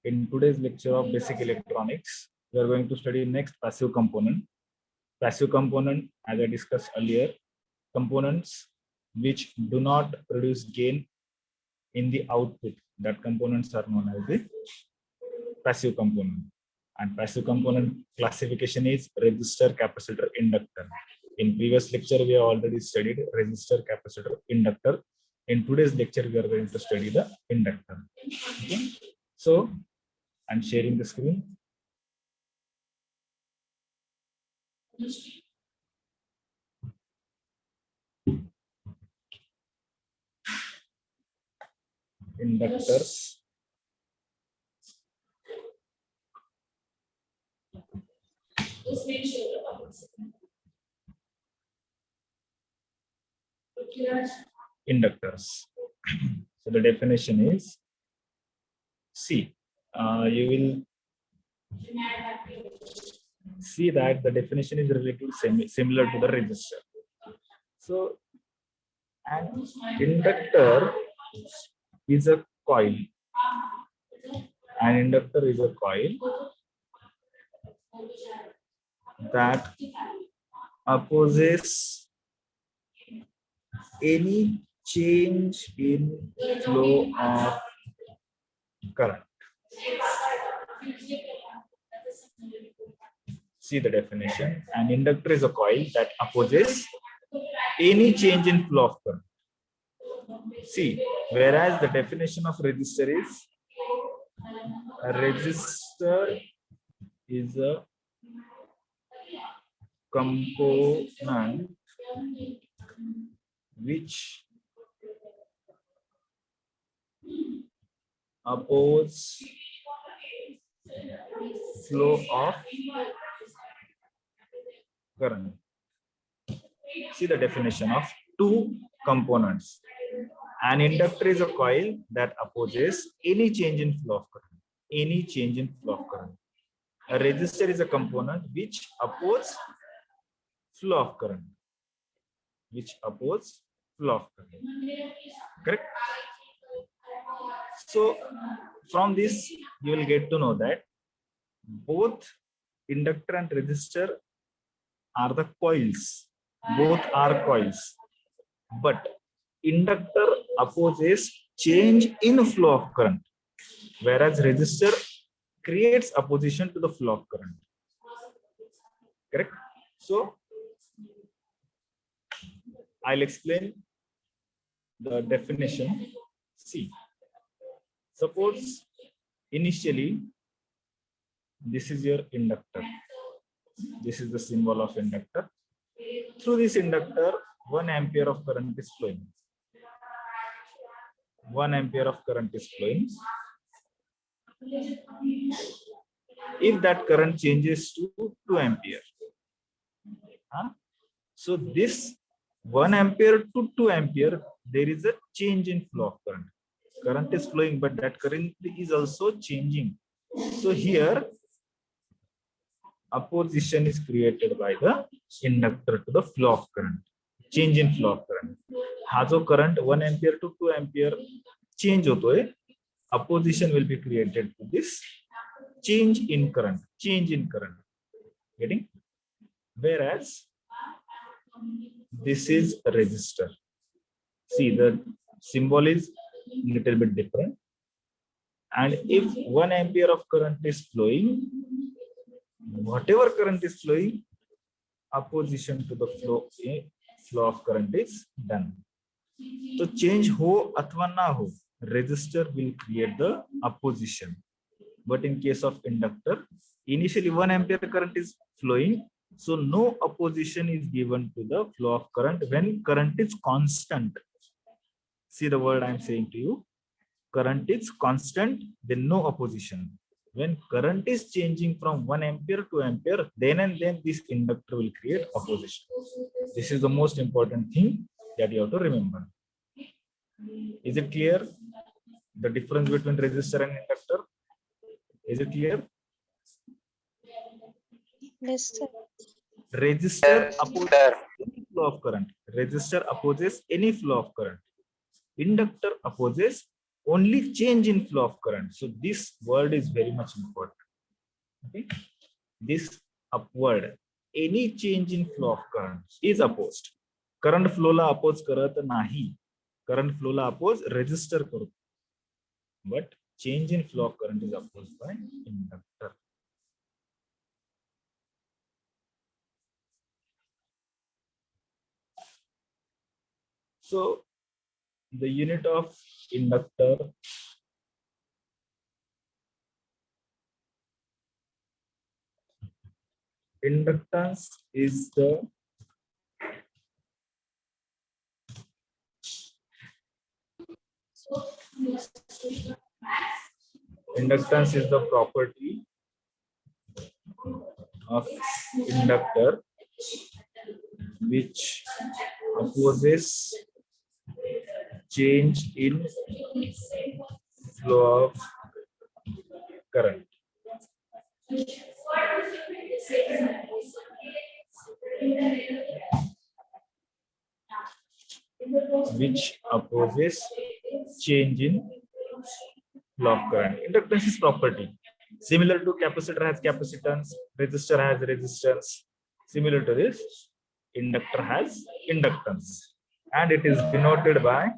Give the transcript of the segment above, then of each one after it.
In today's lecture of basic electronics, we are going to study next passive component. Passive component, as I discussed earlier, components which do not produce gain in the output. That components are known as the passive component. And passive component classification is resistor, capacitor, inductor. In previous lecture, we have already studied resistor, capacitor, inductor. In today's lecture, we are going to study the inductor. Okay? So, I'm sharing the screen. Inductors. Inductors. So the definition is, see, you will see that the definition is relatively similar to the resistor. So an inductor is a coil. An inductor is a coil that opposes any change in flow of current. See the definition. An inductor is a coil that opposes any change in flow of current. See, whereas the definition of resistor is, a resistor is a component which opposes flow of current. See the definition of two components. An inductor is a coil that opposes any change in flow of current. Any change in flow of current. A resistor is a component which opposes flow of current. Which opposes flow of current. Correct? So from this, you will get to know that both inductor and resistor are the coils. Both are coils. But inductor opposes change in flow of current, whereas resistor creates opposition to the flow of current. Correct? So I'll explain the definition. See, suppose initially this is your inductor. This is the symbol of inductor. Through this inductor, 1 ampere of current is flowing. 1 ampere of current is flowing. If that current changes to 2 ampere, so this 1 ampere to 2 ampere, there is a change in flow of current. Current is flowing, but that current is also changing. So here, opposition is created by the inductor to the flow of current. Change in flow of current. हा जो current 1 ampere to 2 ampere change होतोय, opposition will be created to this change in current. Change in current. Getting? Whereas this is a resistor. See, the symbol is little bit different. And if 1 ampere of current is flowing, whatever current is flowing, opposition to the flow of current is done. So change ho athwa na ho, resistor will create the opposition. But in case of inductor, initially 1 ampere current is flowing, so no opposition is given to the flow of current when current is constant. See the word I am saying to you. Current is constant, then no opposition. When current is changing from 1 ampere to ampere, then and then this inductor will create opposition. This is the most important thing that you have to remember. Is it clear? The difference between resistor and inductor? Is it clear? Yes, sir. Resistor opposes any flow of current. Resistor opposes any flow of current. Inductor opposes only change in flow of current. So this word is very much important. Okay, this upward, any change in flow of current is opposed. Current flow La oppose करत नाही. Current flow ला oppose resistor करतो. But change in flow of current is opposed by inductor. So the unit of inductor inductance is the property of inductor which opposes change in flow of current. Which opposes change in flow of current. Inductance is property. Similar to capacitor has capacitance, resistor has resistance. Similar to this, inductor has inductance. And it is denoted by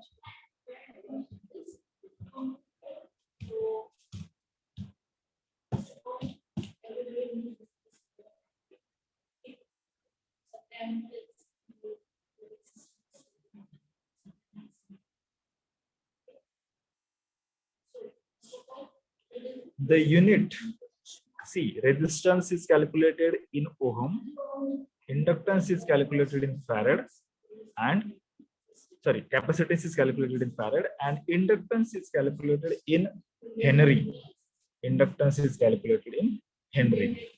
the unit. See, resistance is calculated in ohm, inductance is calculated in farad, and capacitance is calculated in farad, and inductance is calculated in Henry. Inductance is calculated in Henry.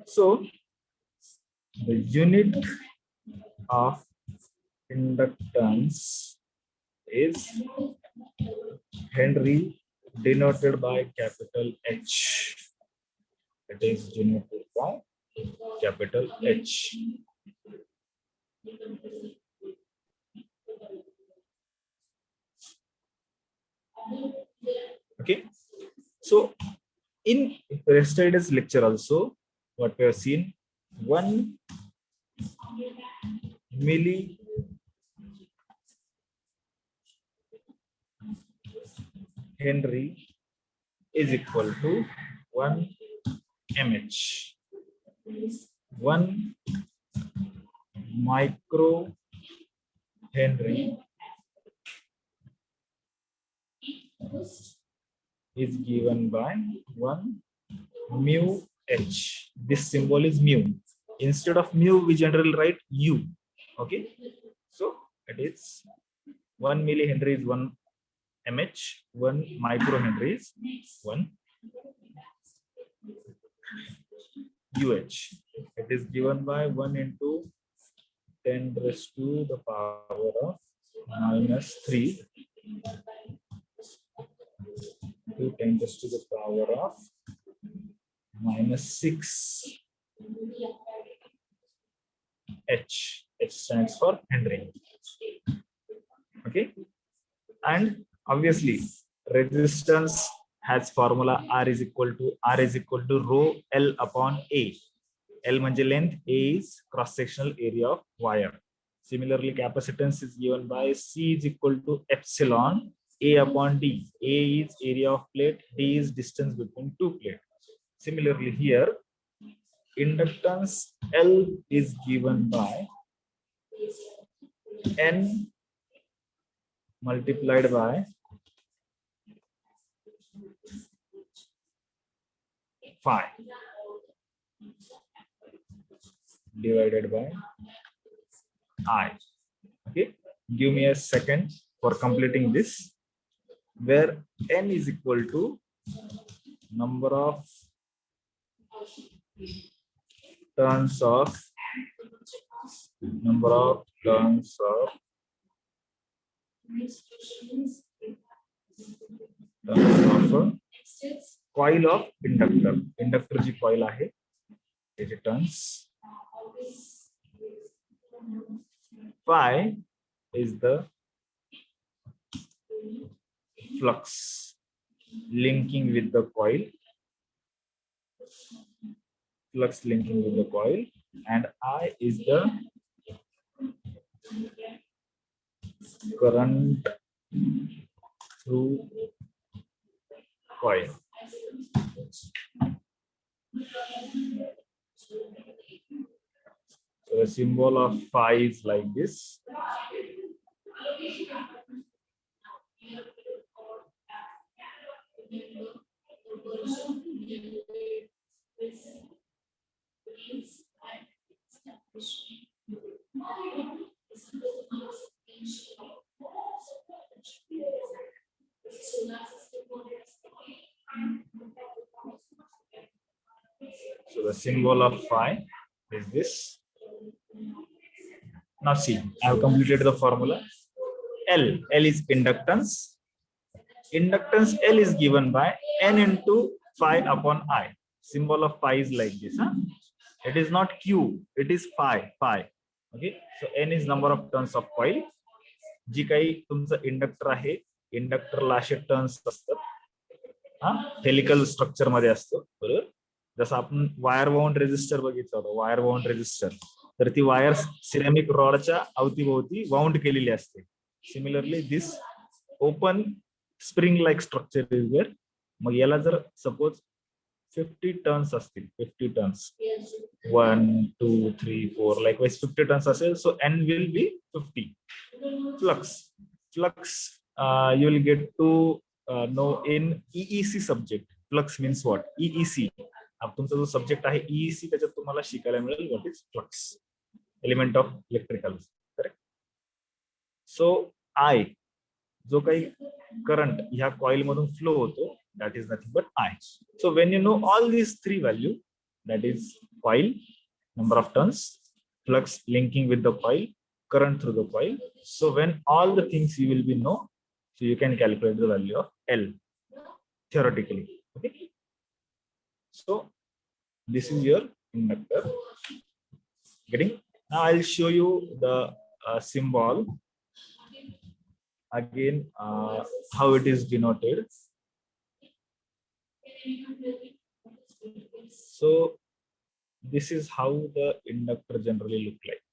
So the unit of inductance is Henry, denoted by capital H. It is denoted by capital H. Okay. So in yesterday's lecture also, what we have seen, 1 milli Henry is equal to 1 mH. 1 micro Henry is given by 1 mu h. This symbol is mu. Instead of mu, we generally write u. Okay. So it is 1 millihenry is 1 mH, 1 microhenry is 1 uh. It is given by 1 into 10 raised to the power of -3 to 10 raised to the power of -6 h. H stands for Henry. Okay, and obviously resistance has formula R is equal to rho L upon A. L manje length, A is cross sectional area of wire. Similarly, capacitance is given by C is equal to epsilon A upon D. A is area of plate, D is distance between two plates. Similarly, here inductance L is given by N multiplied by phi divided by I. Okay, give me a second for completing this, where N is equal to number of turns of coil of inductor. Inductor ji coil आहे, त्याचे turns. Phi is the flux linking with the coil, flux linking with the coil, and I is the current through coil. So the symbol of phi is like this. So the symbol of phi is this. Now see, I have completed the formula. L is inductance. Inductance L is given by N into phi upon I. Symbol of phi is like this. Huh? It is not Q, it is phi. Okay. So N is number of turns of coil. जी काही तुमचं inductor आहे, इंडक्टरला असे turns असतात. हा helical structure मध्ये असतो, बरोबर. जसं आपण वायर बाउंड रेजिस्टर बघितलं होतं, वायर बाउंड रेजिस्टर, तर ती वायर सिरेमिक रॉडच्या अवतीभोवती वाउंड केलेली असते. Similarly this open spring like structure is there. मग याला जर सपोज 50 टर्न्स असतील, 50 टर्न्स, 1 2 3 4 लाईक वाईज 50 टर्न्स असेल, so N will be 50. Flux you will get to know in EEC subject. Flux means what? EEC. अब तुमचा जो subject आहे EEC, त्याच्यात तुम्हाला शिकायला मिळेल what is flux, element of electrical. Correct. So I जो काही करंट ह्या कॉइल मधून फ्लो होतो, that is nothing but I. So when you know all these three value, that is coil, number of turns, flux linking with the coil, current through the coil. So when all the things you will be know, so you can calculate the value of L theoretically. Okay. So this is your inductor. Getting? Now I'll show you the symbol again, how it is denoted. So this is how the inductor generally look like.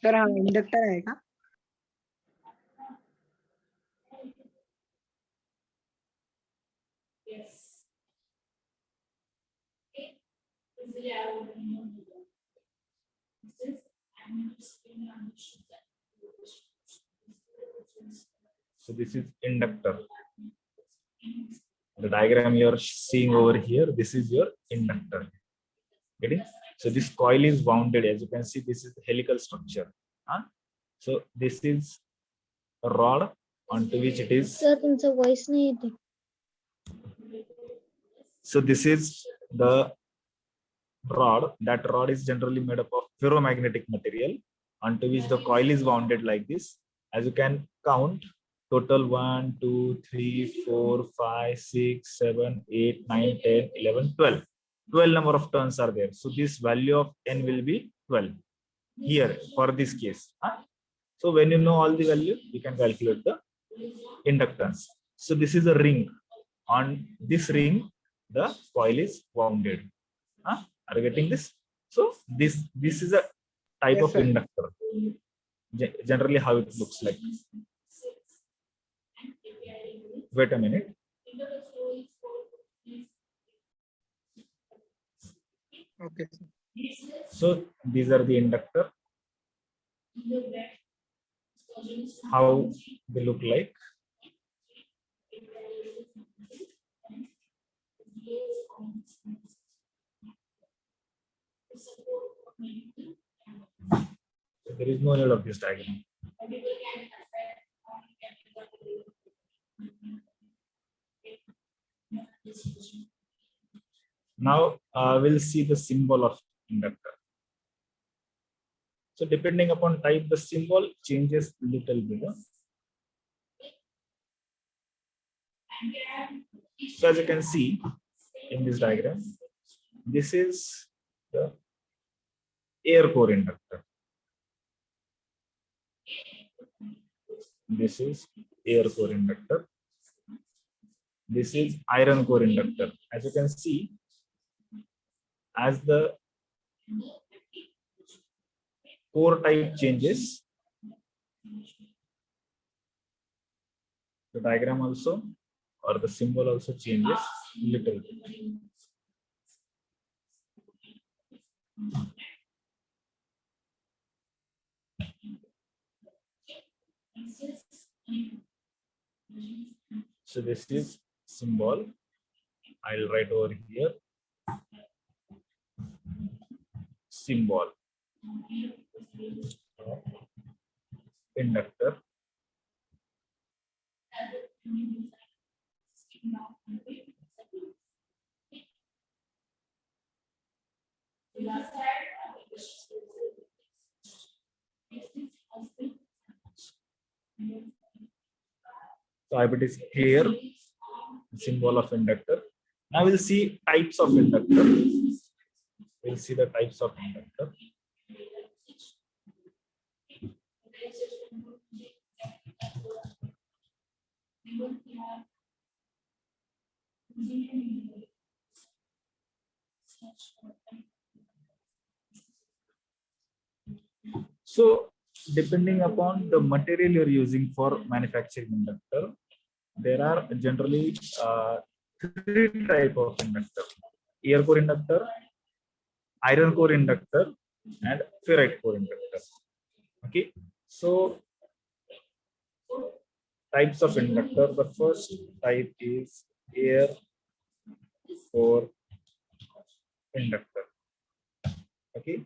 Sir हा inductor आहे का? So this is inductor. The diagram you are seeing over here, this is your inductor. Getting? So this coil is wounded. As you can see, this is the helical structure. Huh? So this is a rod onto which it is. Sir, तुमचा voice नाही येते. So this is the rod. That rod is generally made up of ferromagnetic material onto which the coil is wounded like this. As you can count, total 1 2 3 4 5 6 7 8 9 10 11 12. 12 number of turns are there. So this value of N will be 12 here for this case. Huh? So when you know all the value, you can calculate the inductance. So this is a ring. On this ring, the coil is wounded. Huh? Are you getting this? So this is a type Yes, of sir. inductor. Generally how it looks like. Wait a minute. Okay. So these are the inductor. How they look like. So there is no need of this diagram. Now we'll see the symbol of inductor. So depending upon type, the symbol changes little bit. So as you can see in this diagram, this is the air core inductor. This is air core inductor. This is iron core inductor. As you can see, as the core type changes, the diagram also or the symbol also changes little bit. So this is symbol. I'll write over here symbol inductor. So I hope it is clear. Symbol of inductor. Now we'll see types of inductor. We'll see the types of inductor. So depending upon the material you're using for manufacturing inductor, there are generally three types of inductor: air core inductor, iron core inductor, and ferrite core inductor. Okay, so types of inductor. The first type is air core inductor. Okay.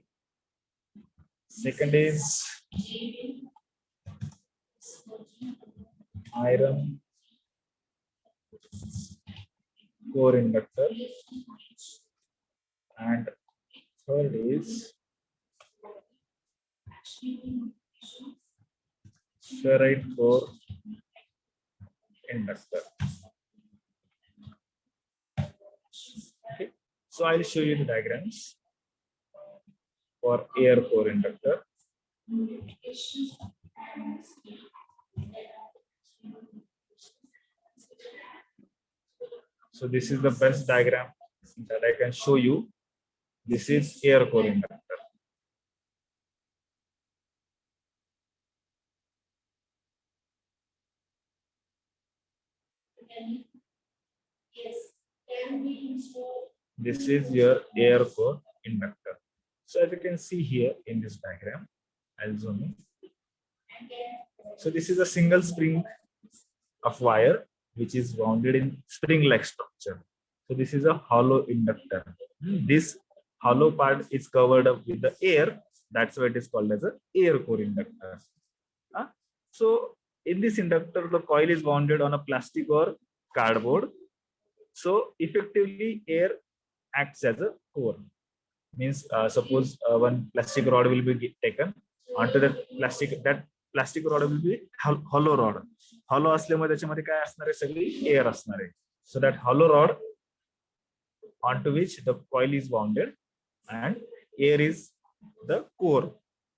Second is iron core inductor, and third is ferrite core inductor. Okay. So I'll show you the diagrams for air core inductor. So this is the best diagram that I can show you. This is air core inductor. This is your air core inductor. So as you can see here in this diagram, I'll zoom in. So this is a single spring of wire which is wounded in spring-like structure. So this is a hollow inductor. This hollow part is covered up with the air. That's why it is called as a air core inductor. So in this inductor, the coil is wounded on a plastic or cardboard. So effectively, air acts as a core. Means suppose one plastic rod will be taken onto that plastic rod will be hollow rod. Hollow असल्यामुळे त्याच्यामध्ये काय असणार आहे, सगळी air असणार आहे. So that hollow rod onto which the coil is wounded and air is the core.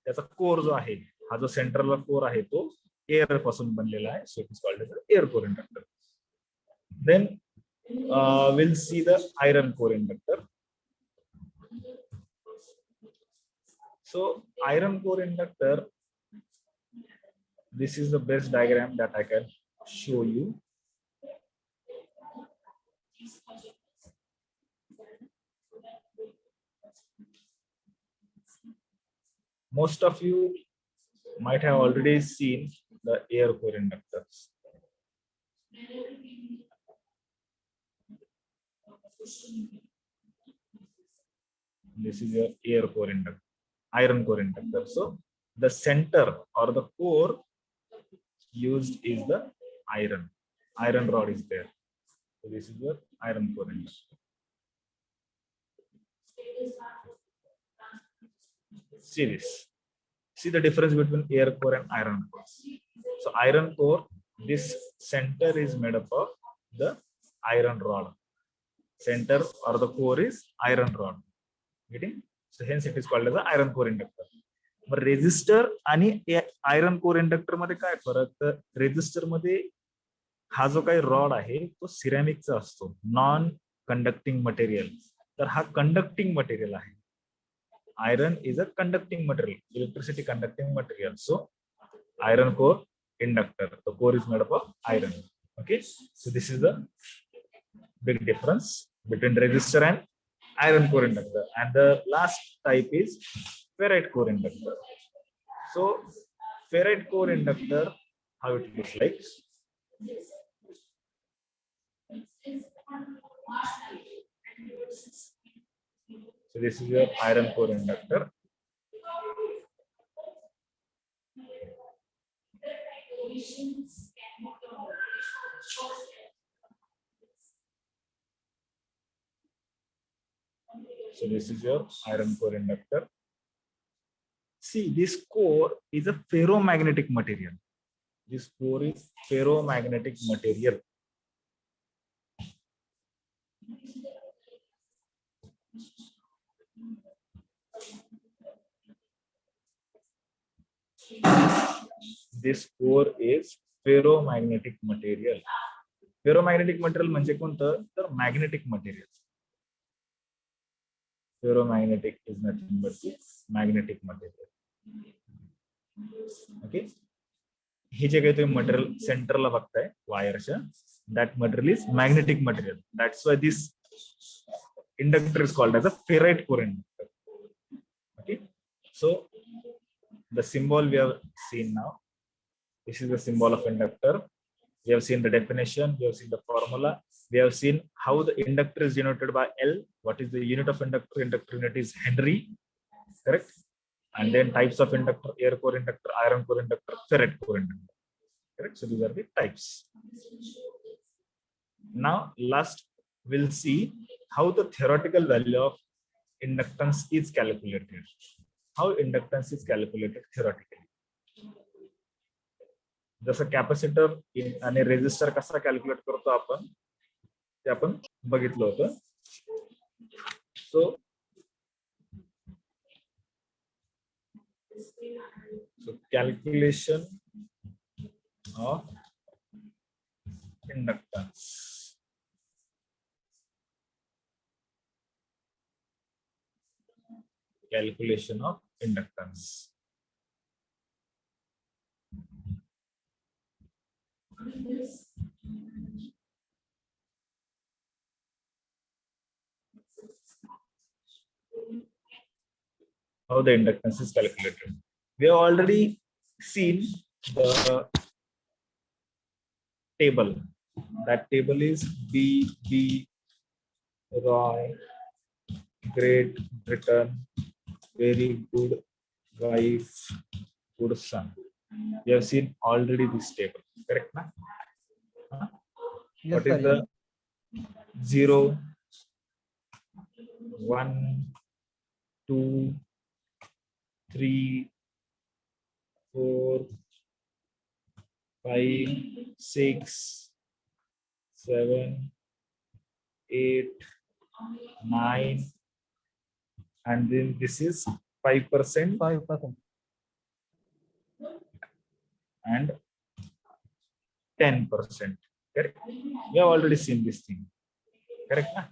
त्याचा core जो आहे, हा जो सेंट्रल कोर आहे तो air पासून बनलेला आहे. So it is called as an air core inductor. Then we'll see the iron core inductor. So iron core inductor, this is the best diagram that I can show you. Most of you might have already seen the air core inductors. This is your air core inductor, iron core inductor. So the center or the core used is the iron rod is there. So this is your iron core inductor. See this. See the difference between air core and iron core. So iron core, this center is made up of the iron rod. Center or the core is iron rod. Getting? So hence it is called as an iron core inductor. मग resistor आणि iron core inductor मध्ये काय फरक, तर resistor मध्ये हा जो काही रॉड आहे तो सिरॅमिकचा असतो, नॉन कंडक्टिंग मटेरियल. तर हा कंडक्टिंग मटेरियल आहे. Iron is a conducting material, electricity conducting material. So iron core inductor, the core is made up of iron. Okay, so this is the big difference between resistor and iron core inductor. And the last type is ferrite core inductor. So ferrite core inductor, how it looks like. So this is your iron core inductor. So this is your iron core inductor. See, this core is a ferromagnetic material. This core is ferromagnetic material. This core is ferromagnetic material. Ferromagnetic material म्हणजे कोणतं, तर magnetic material. Ferromagnetic is nothing but magnetic material. Okay, हे जे काही तुम्ही material सेंटरला बघताय वायरच्या, that material is magnetic material. That's why this inductor is called as a ferrite core inductor. Okay, so the symbol we have seen now. This is the symbol of inductor. We have seen the definition, we have seen the formula, we have seen how the inductor is denoted by L. What is the unit of inductor? Inductor unit is Henry, correct? And then types of inductor: air core inductor, iron core inductor, ferrite core inductor, correct? So these are the types. Now last we'll see how the theoretical value of inductance is calculated. How inductance is calculated theoretically. जसं capacitor आणि resistor कसा calculate करतो आपण, ते आपण बघितलं होतं. So calculation of inductance. Calculation of inductance. How the inductance is calculated. We have already seen the table. That table is B. Roy, Great Britain, very good wife, good son. We have seen already this table, correct? Na? Yes, What sir, is the 0, 1, 2, 3, 4, 5, 6, 7, 8, 9, and then this is 5%, 5%. and 10%. Correct? We have already seen this thing. Correct? Na?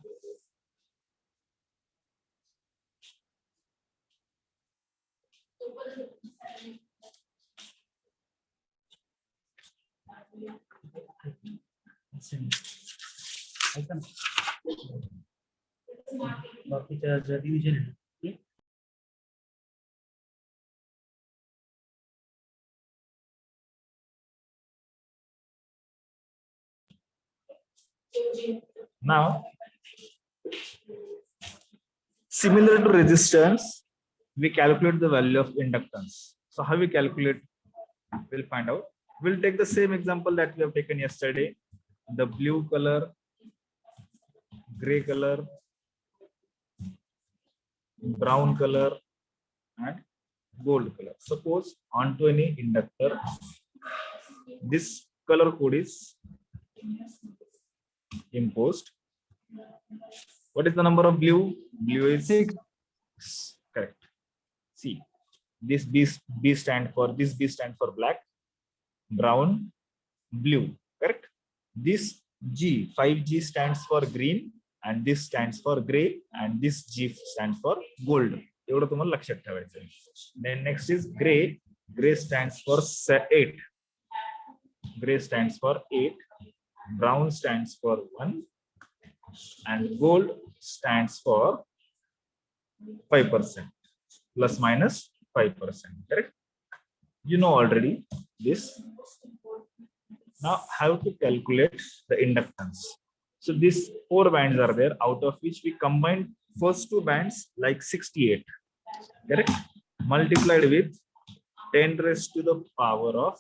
Now, similar to resistance, we calculate the value of inductance. So how we calculate, we'll find out. We'll take the same example that we have taken yesterday. The blue color, gray color, brown color, and gold color. Suppose onto any inductor, this color code is imposed. What is the number of blue? Blue is 6. See, this B stand for this B stand for black, brown, blue. Correct. This G 5G stands for green, and this stands for gray, and this G stands for gold. एवढं तुम्हाला लक्षात ठेवायचं आहे. Then next is gray. Gray stands for 8. Gray stands for 8. Brown stands for 1, and gold stands for 5%, plus minus 5%. Correct? You know already this. Now how to calculate the inductance. So these 4 bands are there, out of which we combined first 2 bands like 68. Correct? Multiplied with 10 raised to the power of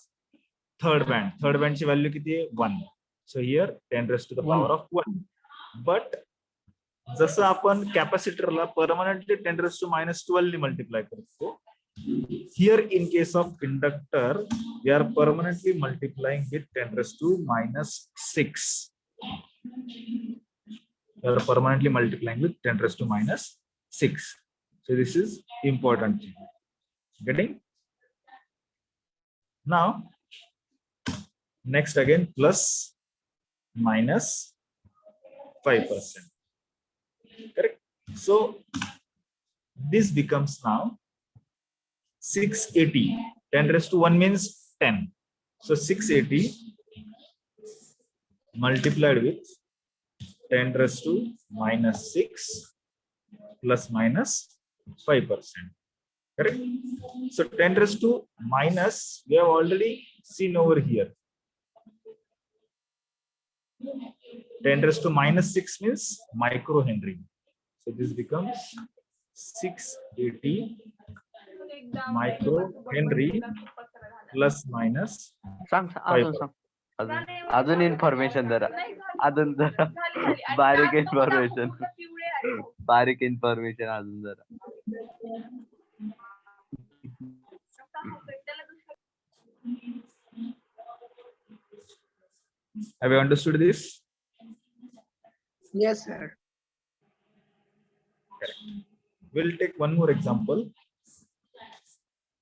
third band. Third band ची value किती आहे? 1. So here 10 raised to the power of 1. But जसं आपण कॅपॅसिटरला permanently 10 raised to minus 12 ने multiply करतो, here in case of inductor we are permanently multiplying with 10 raised to minus 6. We are permanently multiplying with 10 raised to minus 6. So this is important. Getting? Now next again plus minus 5%. Correct? So this becomes now 680. 10 raised to 1 means 10. So 680 multiplied with 10 raised to minus 6 plus minus 5%. Correct? So 10 raised to minus, we have already seen over here. 10 raised to minus 6 means microhenry. So this becomes 680 microhenry plus minus सांग 5%. अजून अजून information जरा बारीक information अजून जरा. Have you understood this? Yes, sir. Correct. We'll take one more example.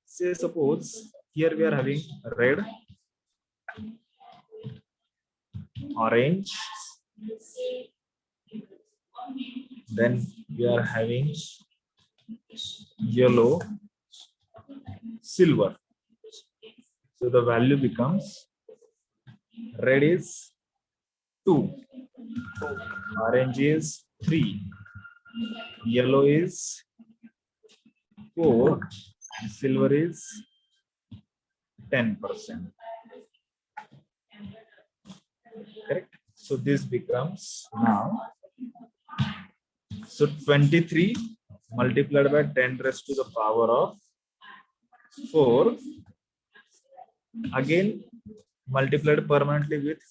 Say suppose here we are having red, orange, then we are having yellow, silver. So the value becomes red is 2, orange is 3, yellow is 4, and silver is 10%. Correct? So this becomes now, so 23 multiplied by 10 raised to the power of 4, again multiplied permanently with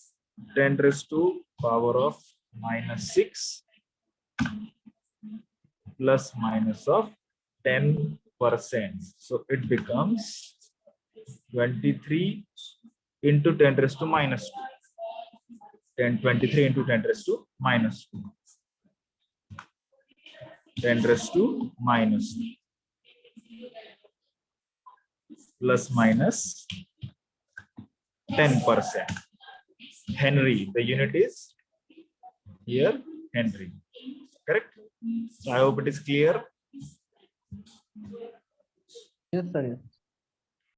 10 raised to power of minus 6 plus minus of 10%. So it becomes 23 into 10 raised to minus 2. 23 into 10 raised to minus 2. 10 raised to minus 2. Plus minus 10%. Henry, the unit is here Henry. Correct? So I hope it is clear. Yes, sir. Yes.